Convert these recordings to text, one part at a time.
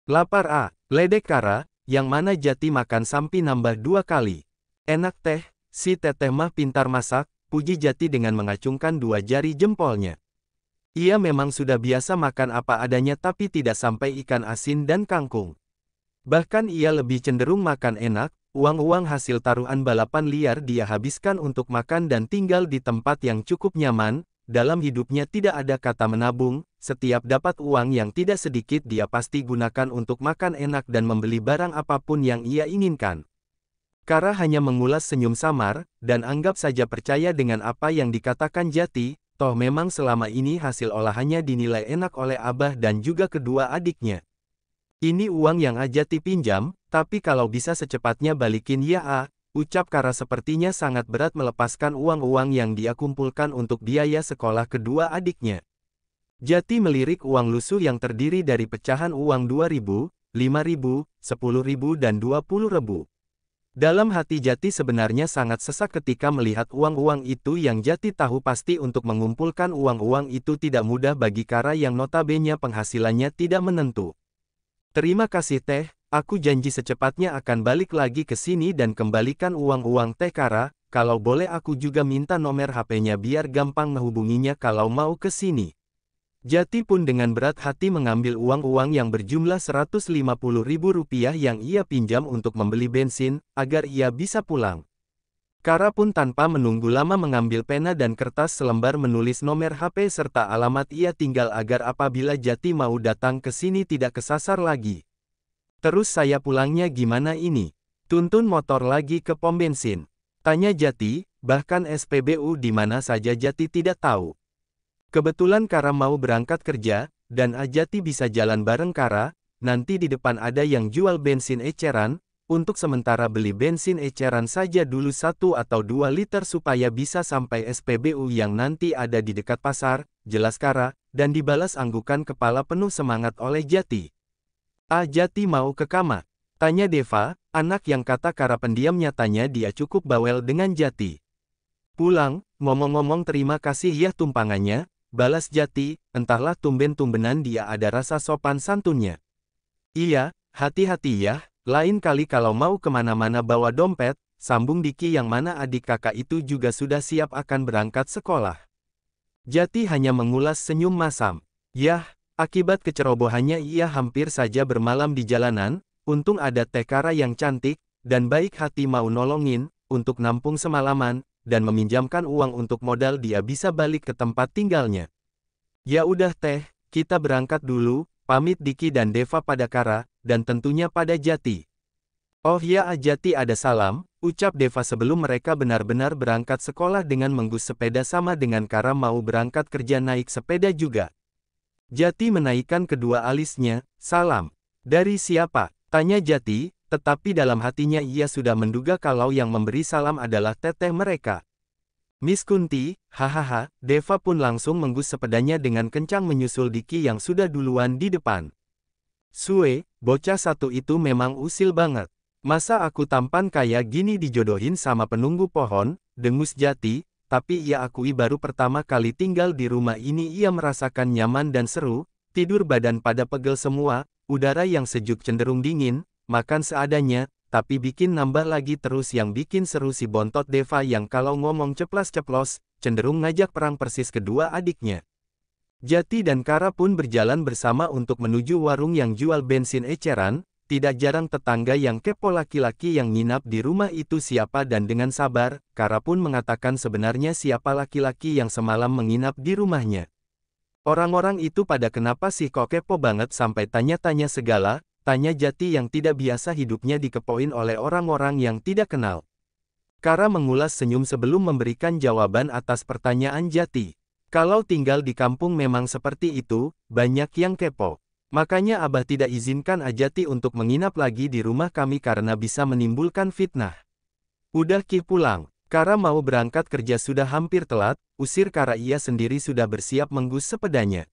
Lapar ledek Kara, yang mana Jati makan sampai nambah 2 kali. Enak teh, si teteh mah pintar masak, puji Jati dengan mengacungkan 2 jari jempolnya. Ia memang sudah biasa makan apa adanya tapi tidak sampai ikan asin dan kangkung. Bahkan ia lebih cenderung makan enak, uang-uang hasil taruhan balapan liar dia habiskan untuk makan dan tinggal di tempat yang cukup nyaman. Dalam hidupnya tidak ada kata menabung, setiap dapat uang yang tidak sedikit dia pasti gunakan untuk makan enak dan membeli barang apapun yang ia inginkan. Kara hanya mengulas senyum samar, dan anggap saja percaya dengan apa yang dikatakan Jati, toh memang selama ini hasil olahannya dinilai enak oleh Abah dan juga kedua adiknya. Ini uang yang Jati pinjam, tapi kalau bisa secepatnya balikin ya ucap Kara sepertinya sangat berat melepaskan uang-uang yang dia kumpulkan untuk biaya sekolah kedua adiknya. Jati melirik uang lusuh yang terdiri dari pecahan uang 2.000, 5.000, 10.000 dan 20.000. Dalam hati Jati sebenarnya sangat sesak ketika melihat uang-uang itu yang Jati tahu pasti untuk mengumpulkan uang-uang itu tidak mudah bagi Kara yang notabene penghasilannya tidak menentu. Terima kasih teh, aku janji secepatnya akan balik lagi ke sini dan kembalikan uang-uang teh Kara, kalau boleh aku juga minta nomor HP-nya biar gampang menghubunginya kalau mau ke sini. Jati pun dengan berat hati mengambil uang-uang yang berjumlah Rp150.000 yang ia pinjam untuk membeli bensin, agar ia bisa pulang. Kara pun tanpa menunggu lama mengambil pena dan kertas selembar menulis nomor HP serta alamat ia tinggal agar apabila Jati mau datang ke sini tidak kesasar lagi. Terus saya pulangnya gimana ini? Tuntun motor lagi ke pom bensin. Tanya Jati, bahkan SPBU di mana saja Jati tidak tahu. Kebetulan Kara mau berangkat kerja, dan Jati bisa jalan bareng Kara, nanti di depan ada yang jual bensin eceran, untuk sementara beli bensin eceran saja dulu 1 atau 2 liter supaya bisa sampai SPBU yang nanti ada di dekat pasar, jelas Kara, dan dibalas anggukan kepala penuh semangat oleh Jati. Jati mau ke kamar? Tanya Deva, anak yang kata Kara pendiam nyatanya dia cukup bawel dengan Jati. Pulang, ngomong-ngomong terima kasih ya tumpangannya, balas Jati, entahlah tumben-tumbenan dia ada rasa sopan santunnya. Iya, hati-hati ya. Lain kali kalau mau kemana-mana bawa dompet, sambung Diki yang mana adik kakak itu juga sudah siap akan berangkat sekolah. Jati hanya mengulas senyum masam. Yah, akibat kecerobohannya ia hampir saja bermalam di jalanan, untung ada teh Kara yang cantik, dan baik hati mau nolongin, untuk nampung semalaman, dan meminjamkan uang untuk modal dia bisa balik ke tempat tinggalnya. Ya udah teh, kita berangkat dulu, pamit Diki dan Deva pada Kara, dan tentunya pada Jati. Oh ya Jati ada salam, ucap Deva sebelum mereka benar-benar berangkat sekolah dengan menggus sepeda sama dengan Kara mau berangkat kerja naik sepeda juga. Jati menaikkan kedua alisnya, salam. Dari siapa? Tanya Jati, tetapi dalam hatinya ia sudah menduga kalau yang memberi salam adalah teteh mereka. Miss Kunti, hahaha, Deva pun langsung menggus sepedanya dengan kencang menyusul Diki yang sudah duluan di depan. Sue, bocah satu itu memang usil banget. Masa aku tampan kayak gini dijodohin sama penunggu pohon, dengus Jati, tapi ia akui baru pertama kali tinggal di rumah ini ia merasakan nyaman dan seru, tidur badan pada pegel semua, udara yang sejuk cenderung dingin, makan seadanya, tapi bikin nambah lagi terus yang bikin seru si bontot Deva yang kalau ngomong ceplas-ceplos, cenderung ngajak perang persis kedua adiknya. Jati dan Kara pun berjalan bersama untuk menuju warung yang jual bensin eceran, tidak jarang tetangga yang kepo laki-laki yang nginap di rumah itu siapa dan dengan sabar, Kara pun mengatakan sebenarnya siapa laki-laki yang semalam menginap di rumahnya. Orang-orang itu pada kenapa sih kok kepo banget sampai tanya-tanya segala, tanya Jati yang tidak biasa hidupnya dikepoin oleh orang-orang yang tidak kenal. Kara mengulas senyum sebelum memberikan jawaban atas pertanyaan Jati. Kalau tinggal di kampung memang seperti itu, banyak yang kepo. Makanya Abah tidak izinkan Jati untuk menginap lagi di rumah kami karena bisa menimbulkan fitnah. Udah Ki pulang, Kara mau berangkat kerja sudah hampir telat, usir Kara ia sendiri sudah bersiap menggus sepedanya.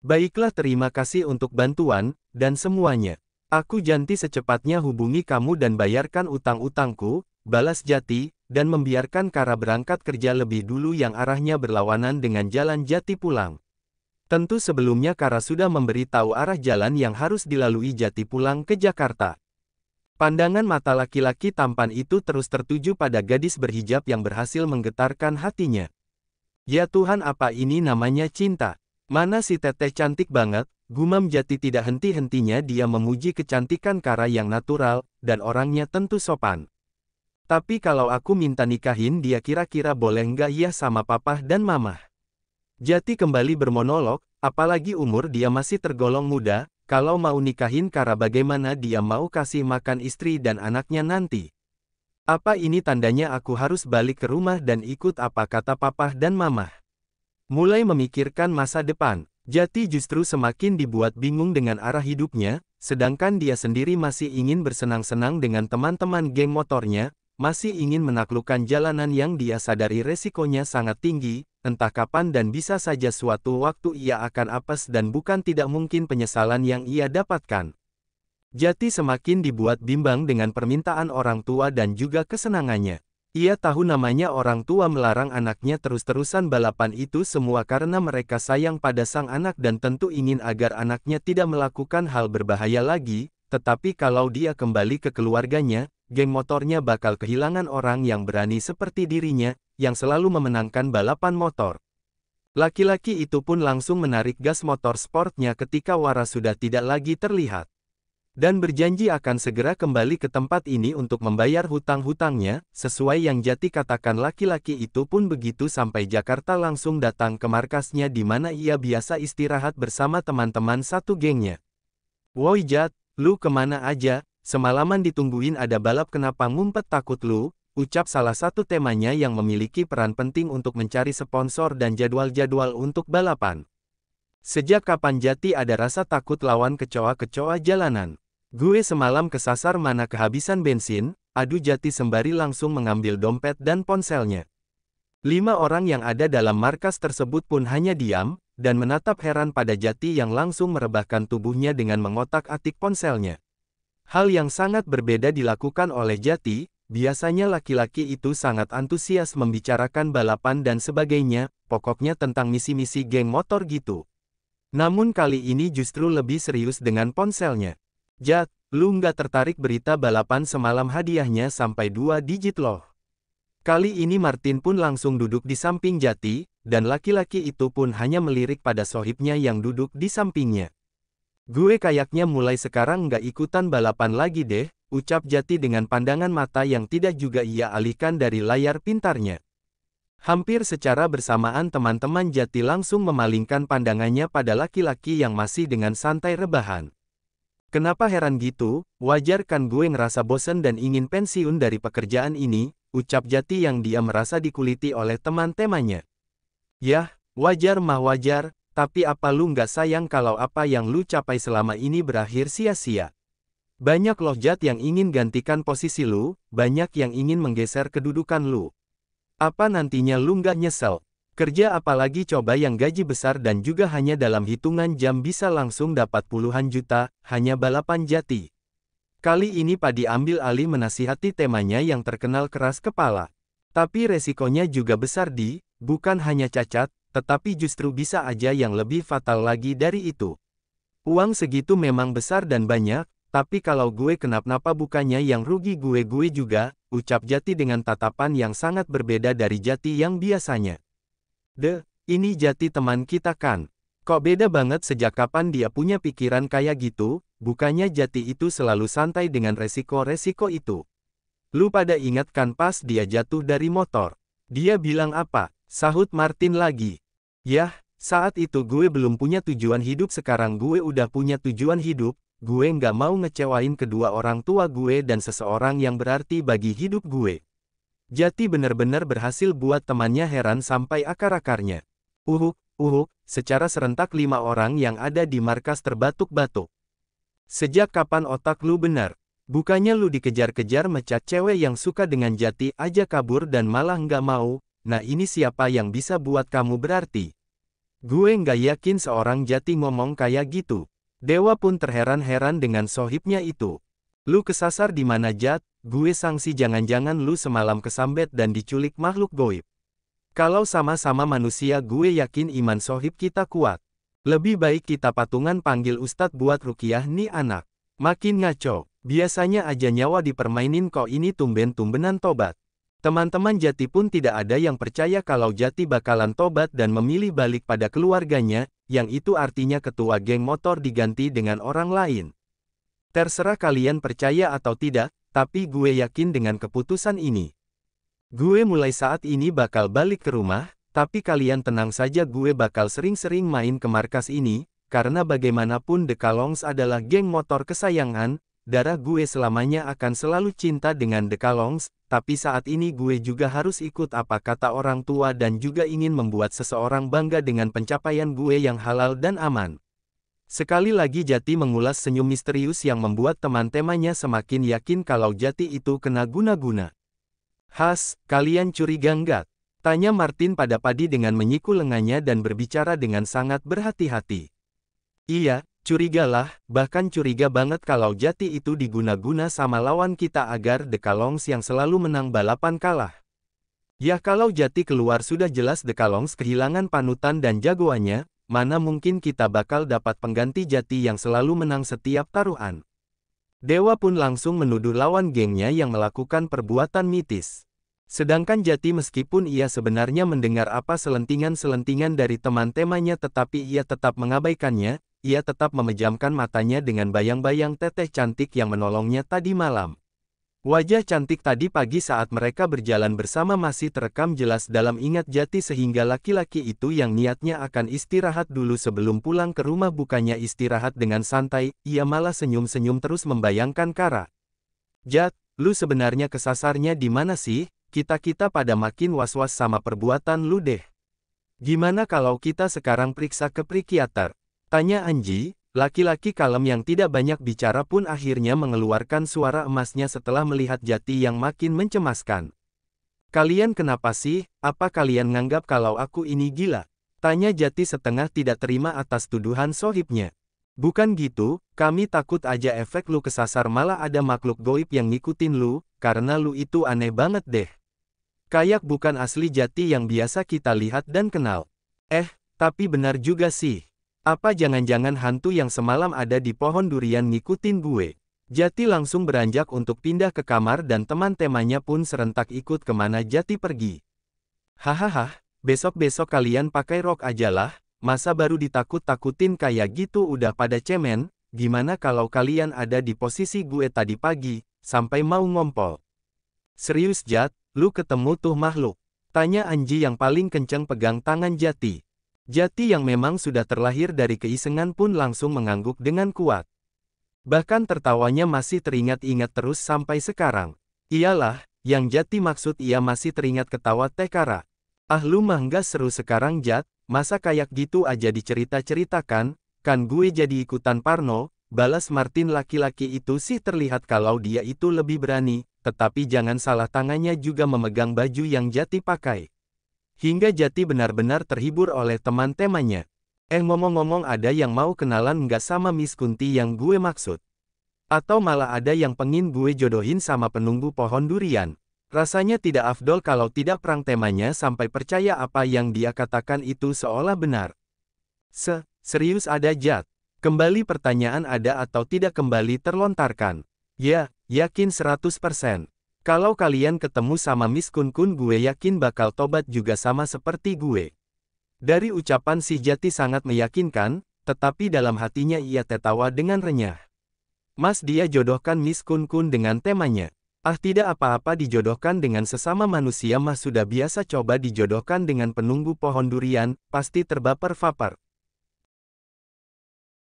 Baiklah terima kasih untuk bantuan, dan semuanya. Aku janji secepatnya hubungi kamu dan bayarkan utang-utangku, balas Jati, dan membiarkan Kara berangkat kerja lebih dulu yang arahnya berlawanan dengan jalan Jati pulang. Tentu sebelumnya Kara sudah memberitahu arah jalan yang harus dilalui Jati pulang ke Jakarta. Pandangan mata laki-laki tampan itu terus tertuju pada gadis berhijab yang berhasil menggetarkan hatinya. Ya Tuhan, apa ini namanya cinta? Mana si teteh cantik banget, gumam Jati tidak henti-hentinya dia memuji kecantikan Kara yang natural, dan orangnya tentu sopan. Tapi kalau aku minta nikahin dia kira-kira boleh nggak ya sama papa dan mama? Jati kembali bermonolog, apalagi umur dia masih tergolong muda, kalau mau nikahin Kara bagaimana dia mau kasih makan istri dan anaknya nanti? Apa ini tandanya aku harus balik ke rumah dan ikut apa kata papa dan mama? Mulai memikirkan masa depan, Jati justru semakin dibuat bingung dengan arah hidupnya, sedangkan dia sendiri masih ingin bersenang-senang dengan teman-teman geng motornya, masih ingin menaklukkan jalanan yang dia sadari resikonya sangat tinggi, entah kapan dan bisa saja suatu waktu ia akan apes dan bukan tidak mungkin penyesalan yang ia dapatkan. Jati semakin dibuat bimbang dengan permintaan orang tua dan juga kesenangannya. Ia tahu namanya orang tua melarang anaknya terus-terusan balapan itu semua karena mereka sayang pada sang anak dan tentu ingin agar anaknya tidak melakukan hal berbahaya lagi, tetapi kalau dia kembali ke keluarganya, geng motornya bakal kehilangan orang yang berani seperti dirinya, yang selalu memenangkan balapan motor. Laki-laki itu pun langsung menarik gas motor sportnya ketika Waras sudah tidak lagi terlihat. Dan berjanji akan segera kembali ke tempat ini untuk membayar hutang-hutangnya, sesuai yang Jati katakan laki-laki itu pun begitu sampai Jakarta langsung datang ke markasnya di mana ia biasa istirahat bersama teman-teman satu gengnya. "Woi Jat, lu kemana aja? Semalaman ditungguin ada balap kenapa ngumpet takut lu?" ucap salah satu temannya yang memiliki peran penting untuk mencari sponsor dan jadwal-jadwal untuk balapan. "Sejak kapan Jati ada rasa takut lawan kecoa-kecoa jalanan? Gue semalam kesasar mana kehabisan bensin," adu Jati sembari langsung mengambil dompet dan ponselnya. 5 orang yang ada dalam markas tersebut pun hanya diam, dan menatap heran pada Jati yang langsung merebahkan tubuhnya dengan mengotak-atik ponselnya. Hal yang sangat berbeda dilakukan oleh Jati, biasanya laki-laki itu sangat antusias membicarakan balapan dan sebagainya, pokoknya tentang misi-misi geng motor gitu. Namun kali ini justru lebih serius dengan ponselnya. "Jat, lu nggak tertarik berita balapan semalam hadiahnya sampai 2 digit loh." Kali ini Martin pun langsung duduk di samping Jati, dan laki-laki itu pun hanya melirik pada sohibnya yang duduk di sampingnya. "Gue kayaknya mulai sekarang nggak ikutan balapan lagi deh," ucap Jati dengan pandangan mata yang tidak juga ia alihkan dari layar pintarnya. Hampir secara bersamaan teman-teman Jati langsung memalingkan pandangannya pada laki-laki yang masih dengan santai rebahan. "Kenapa heran gitu? Wajar kan gue ngerasa bosen dan ingin pensiun dari pekerjaan ini," ucap Jati yang dia merasa dikuliti oleh teman-temannya. "Yah, wajar mah wajar, tapi apa lu nggak sayang kalau apa yang lu capai selama ini berakhir sia-sia? Banyak loh Jat yang ingin gantikan posisi lu, banyak yang ingin menggeser kedudukan lu. Apa nantinya lu nggak nyesel? Kerja apalagi coba yang gaji besar dan juga hanya dalam hitungan jam bisa langsung dapat puluhan juta, hanya balapan Jati." Kali ini Padi ambil alih menasihati temannya yang terkenal keras kepala. "Tapi resikonya juga besar bukan hanya cacat, tetapi justru bisa aja yang lebih fatal lagi dari itu. Uang segitu memang besar dan banyak, tapi kalau gue kenapa-napa bukannya yang rugi gue juga," ucap Jati dengan tatapan yang sangat berbeda dari Jati yang biasanya. Ini Jati teman kita kan? Kok beda banget sejak kapan dia punya pikiran kayak gitu? Bukannya Jati itu selalu santai dengan resiko-resiko itu. Lu pada ingat kan pas dia jatuh dari motor? Dia bilang apa?" sahut Martin lagi. "Yah, saat itu gue belum punya tujuan hidup sekarang gue udah punya tujuan hidup, gue nggak mau ngecewain kedua orang tua gue dan seseorang yang berarti bagi hidup gue." Jati benar-benar berhasil buat temannya heran sampai akar-akarnya. Secara serentak 5 orang yang ada di markas terbatuk-batuk. "Sejak kapan otak lu benar? Bukannya lu dikejar-kejar mecat cewek yang suka dengan Jati aja kabur dan malah nggak mau, nah ini siapa yang bisa buat kamu berarti? Gue nggak yakin seorang Jati ngomong kayak gitu." Dewa pun terheran-heran dengan sohibnya itu. "Lu kesasar di mana Jat? Gue sangsi jangan-jangan lu semalam kesambet dan diculik makhluk goib. Kalau sama-sama manusia gue yakin iman sohib kita kuat. Lebih baik kita patungan panggil Ustadz buat ruqyah nih anak. Makin ngaco. Biasanya aja nyawa dipermainin kok ini tumben-tumbenan tobat. Teman-teman Jati pun tidak ada yang percaya kalau Jati bakalan tobat dan memilih balik pada keluarganya, yang itu artinya ketua geng motor diganti dengan orang lain. Terserah kalian percaya atau tidak, tapi gue yakin dengan keputusan ini. Gue mulai saat ini bakal balik ke rumah, tapi kalian tenang saja gue bakal sering-sering main ke markas ini, karena bagaimanapun The Kalongs adalah geng motor kesayangan, darah gue selamanya akan selalu cinta dengan The Kalongs, tapi saat ini gue juga harus ikut apa kata orang tua dan juga ingin membuat seseorang bangga dengan pencapaian gue yang halal dan aman. Sekali lagi Jati mengulas senyum misterius yang membuat teman-temannya semakin yakin kalau Jati itu kena guna-guna. "Has, kalian curiga nggak?" tanya Martin pada Padi dengan menyikul lengannya dan berbicara dengan sangat berhati-hati. "Iya, curigalah, bahkan curiga banget kalau Jati itu diguna-guna sama lawan kita agar The Kalongs yang selalu menang balapan kalah. Ya kalau Jati keluar sudah jelas The Kalongs kehilangan panutan dan jagoannya, mana mungkin kita bakal dapat pengganti Jati yang selalu menang setiap taruhan." Dewa pun langsung menuduh lawan gengnya yang melakukan perbuatan mitis. Sedangkan Jati meskipun ia sebenarnya mendengar apa selentingan-selentingan dari teman-temannya tetapi ia tetap mengabaikannya, ia tetap memejamkan matanya dengan bayang-bayang teteh cantik yang menolongnya tadi malam. Wajah cantik tadi pagi saat mereka berjalan bersama masih terekam jelas dalam ingat Jati sehingga laki-laki itu yang niatnya akan istirahat dulu sebelum pulang ke rumah bukannya istirahat dengan santai, ia malah senyum-senyum terus membayangkan Kara. "Jat, lu sebenarnya kesasarnya di mana sih? Kita-kita pada makin was-was sama perbuatan lu deh. Gimana kalau kita sekarang periksa ke psikiater?" tanya Anji, laki-laki kalem yang tidak banyak bicara pun akhirnya mengeluarkan suara emasnya setelah melihat Jati yang makin mencemaskan. "Kalian kenapa sih? Apa kalian nganggap kalau aku ini gila?" tanya Jati setengah tidak terima atas tuduhan sohibnya. "Bukan gitu, kami takut aja efek lu kesasar malah ada makhluk goib yang ngikutin lu, karena lu itu aneh banget deh. Kayak bukan asli Jati yang biasa kita lihat dan kenal." Tapi benar juga sih. Apa jangan-jangan hantu yang semalam ada di pohon durian ngikutin gue?" Jati langsung beranjak untuk pindah ke kamar dan teman-temannya pun serentak ikut kemana Jati pergi. "Hahaha, besok-besok kalian pakai rok aja lah, masa baru ditakut-takutin kayak gitu udah pada cemen, gimana kalau kalian ada di posisi gue tadi pagi, sampai mau ngompol." "Serius Jat, lu ketemu tuh makhluk?" tanya Anji yang paling kenceng pegang tangan Jati. Jati yang memang sudah terlahir dari keisengan pun langsung mengangguk dengan kuat. Bahkan tertawanya masih teringat-ingat terus sampai sekarang. "Iyalah, yang Jati maksud ia masih teringat ketawa Teh Kara." "Ah lu mah nggak seru sekarang Jat, masa kayak gitu aja dicerita-ceritakan, kan gue jadi ikutan parno," balas Martin. Laki-laki itu sih terlihat kalau dia itu lebih berani, tetapi jangan salah tangannya juga memegang baju yang Jati pakai. Hingga Jati benar-benar terhibur oleh teman-temannya. Ngomong-ngomong ada yang mau kenalan nggak sama Miss Kunti yang gue maksud? Atau malah ada yang pengin gue jodohin sama penunggu pohon durian? Rasanya tidak afdol kalau tidak perang." Temanya sampai percaya apa yang dia katakan itu seolah benar. Serius ada Jat?" Kembali pertanyaan ada atau tidak kembali terlontarkan. "Ya, yakin 100%. Kalau kalian ketemu sama Miss Kun-kun gue yakin bakal tobat juga sama seperti gue." Dari ucapan si Jati sangat meyakinkan, tetapi dalam hatinya ia tertawa dengan renyah. "Mas dia jodohkan Miss Kun-kun dengan temanya. Ah tidak apa-apa dijodohkan dengan sesama manusia mah sudah biasa coba dijodohkan dengan penunggu pohon durian, pasti terbaper-vaper."